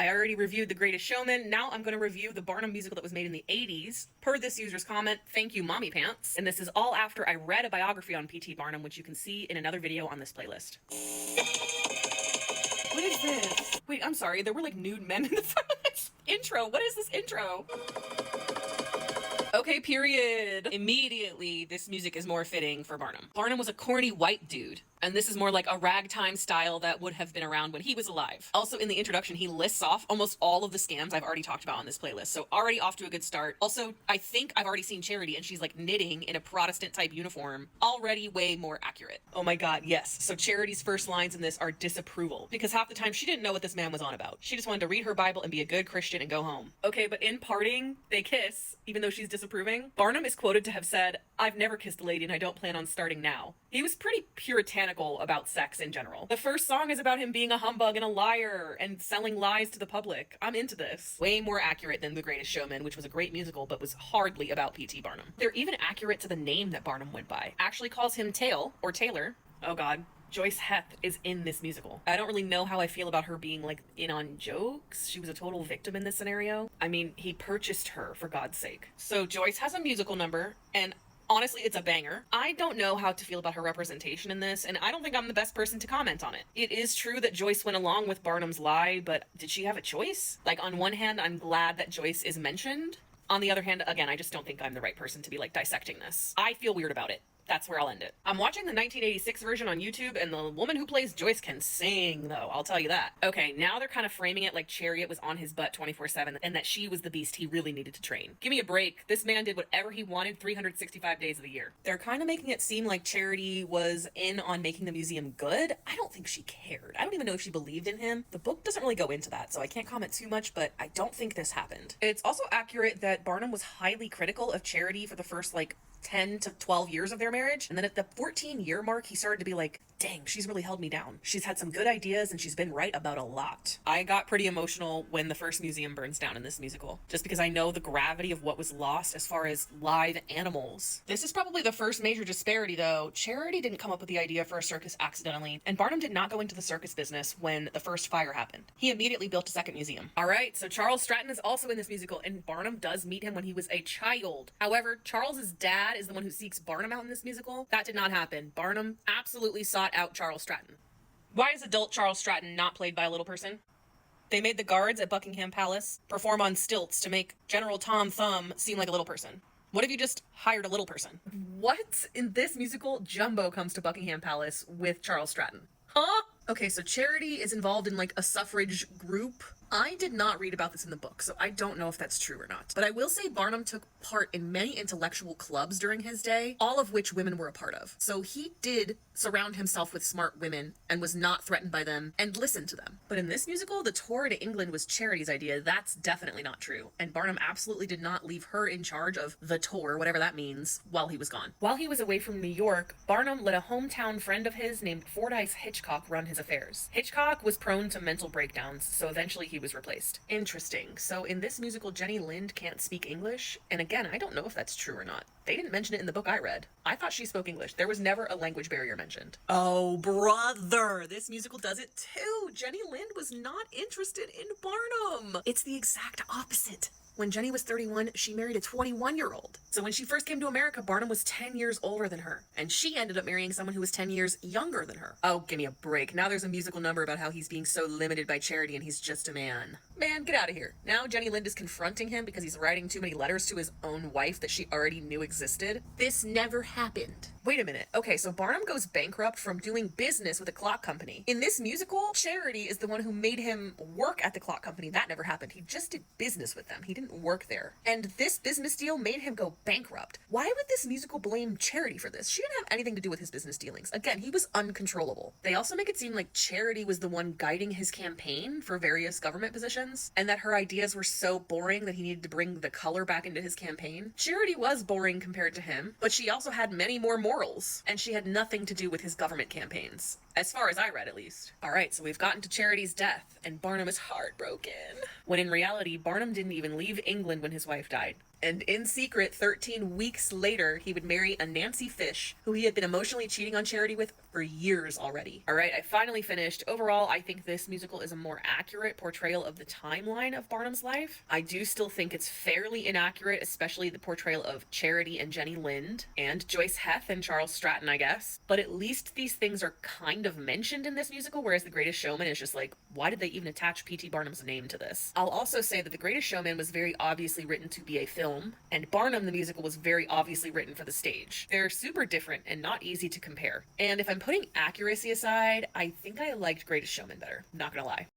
I already reviewed The Greatest Showman. Now I'm going to review the Barnum musical that was made in the 80s. Per this user's comment, thank you, Mommy Pants. And this is all after I read a biography on P.T. Barnum, which you can see in another video on this playlist. What is this? Wait, I'm sorry. There were like nude men in the front of this intro. What is this intro? Okay, period. Immediately, this music is more fitting for Barnum. Barnum was a corny white dude, and this is more like a ragtime style that would have been around when he was alive. Also, in the introduction, he lists off almost all of the scams I've already talked about on this playlist, so already off to a good start. Also, I think I've already seen Charity, and she's like knitting in a Protestant-type uniform. Already way more accurate. Oh my god, yes. So Charity's first lines in this are disapproval, because half the time she didn't know what this man was on about. She just wanted to read her Bible and be a good Christian and go home. Okay, but in parting, they kiss, even though she's disapproving. Barnum is quoted to have said, "I've never kissed a lady and I don't plan on starting now." He was pretty puritanical about sex in general. The first song is about him being a humbug and a liar and selling lies to the public. I'm into this. Way more accurate than The Greatest Showman, which was a great musical but was hardly about P.T. Barnum. They're even accurate to the name that Barnum went by. Actually calls him Tail, or Taylor. Oh god. Joyce Heth is in this musical. I don't really know how I feel about her being like in on jokes. She was a total victim in this scenario. I mean, he purchased her, for God's sake. So Joyce has a musical number, and honestly, it's a banger. I don't know how to feel about her representation in this, and I don't think I'm the best person to comment on it. It is true that Joyce went along with Barnum's lie, but did she have a choice? Like, on one hand, I'm glad that Joyce is mentioned. On the other hand, again, I just don't think I'm the right person to be like dissecting this. I feel weird about it. That's where I'll end it. I'm watching the 1986 version on YouTube, and the woman who plays Joyce can sing, though, I'll tell you that. Okay, now they're kind of framing it like Chariot was on his butt 24/7, and that she was the beast he really needed to train. Give me a break. This man did whatever he wanted 365 days of the year. They're kind of making it seem like Charity was in on making the museum good. I don't think she cared. I don't even know if she believed in him. The book doesn't really go into that, so I can't comment too much, but I don't think this happened. It's also accurate that Barnum was highly critical of Charity for the first, 10 to 12 years of their marriage. And then at the 14-year mark, he started to be like, dang, she's really held me down. She's had some good ideas and she's been right about a lot. I got pretty emotional when the first museum burns down in this musical, just because I know the gravity of what was lost as far as live animals. This is probably the first major disparity though. Charity didn't come up with the idea for a circus accidentally, and Barnum did not go into the circus business when the first fire happened. He immediately built a second museum. All right, so Charles Stratton is also in this musical, and Barnum does meet him when he was a child. However, Charles's dad is the one who seeks Barnum out in this musical. That did not happen. Barnum absolutely sought out Charles Stratton. Why is adult Charles Stratton not played by a little person? They made the guards at Buckingham Palace perform on stilts to make General Tom Thumb seem like a little person. What if you just hired a little person? What? In this musical, Jumbo comes to Buckingham Palace with Charles Stratton. Huh? Okay, so Charity is involved in a suffrage group. I did not read about this in the book, so I don't know if that's true or not. But I will say Barnum took part in many intellectual clubs during his day, all of which women were a part of. So he did surround himself with smart women and was not threatened by them and listened to them. But in this musical, the tour to England was Charity's idea. That's definitely not true. And Barnum absolutely did not leave her in charge of the tour, whatever that means, while he was gone. While he was away from New York, Barnum let a hometown friend of his named Fordyce Hitchcock run his affairs. Hitchcock was prone to mental breakdowns, so eventually he was replaced. Interesting. So in this musical, Jenny Lind can't speak English, and again, I don't know if that's true or not. They didn't mention it in the book I read. I thought she spoke English. There was never a language barrier mentioned. Oh, brother! This musical does it too! Jenny Lind was not interested in Barnum! It's the exact opposite. When Jenny was 31, she married a 21-year-old. So when she first came to America, Barnum was 10 years older than her. And she ended up marrying someone who was 10 years younger than her. Oh, give me a break. Now there's a musical number about how he's being so limited by Charity and he's just a man. Man, get out of here. Now Jenny Lind is confronting him because he's writing too many letters to his own wife that she already knew existed. This never happened. Wait a minute. Okay, so Barnum goes bankrupt from doing business with a clock company. In this musical, Charity is the one who made him work at the clock company. That never happened. He just did business with them. He didn't work there. And this business deal made him go bankrupt. Why would this musical blame Charity for this? She didn't have anything to do with his business dealings. Again, he was uncontrollable. They also make it seem like Charity was the one guiding his campaign for various government positions, and that her ideas were so boring that he needed to bring the color back into his campaign. Charity was boring compared to him, but she also had many more morals, and she had nothing to do with his government campaigns. As far as I read, at least. Alright, so we've gotten to Charity's death, and Barnum is heartbroken. When in reality, Barnum didn't even leave England when his wife died. And in secret, 13 weeks later, he would marry a Nancy Fish, who he had been emotionally cheating on Charity with for years already. All right, I finally finished. Overall, I think this musical is a more accurate portrayal of the timeline of Barnum's life. I do still think it's fairly inaccurate, especially the portrayal of Charity and Jenny Lind, and Joyce Heth and Charles Stratton, I guess. But at least these things are kind of mentioned in this musical, whereas The Greatest Showman is just like, why did they even attach P.T. Barnum's name to this? I'll also say that The Greatest Showman was very obviously written to be a film, and Barnum the musical was very obviously written for the stage. They're super different and not easy to compare. And if I'm putting accuracy aside, I think I liked Greatest Showman better, not gonna lie.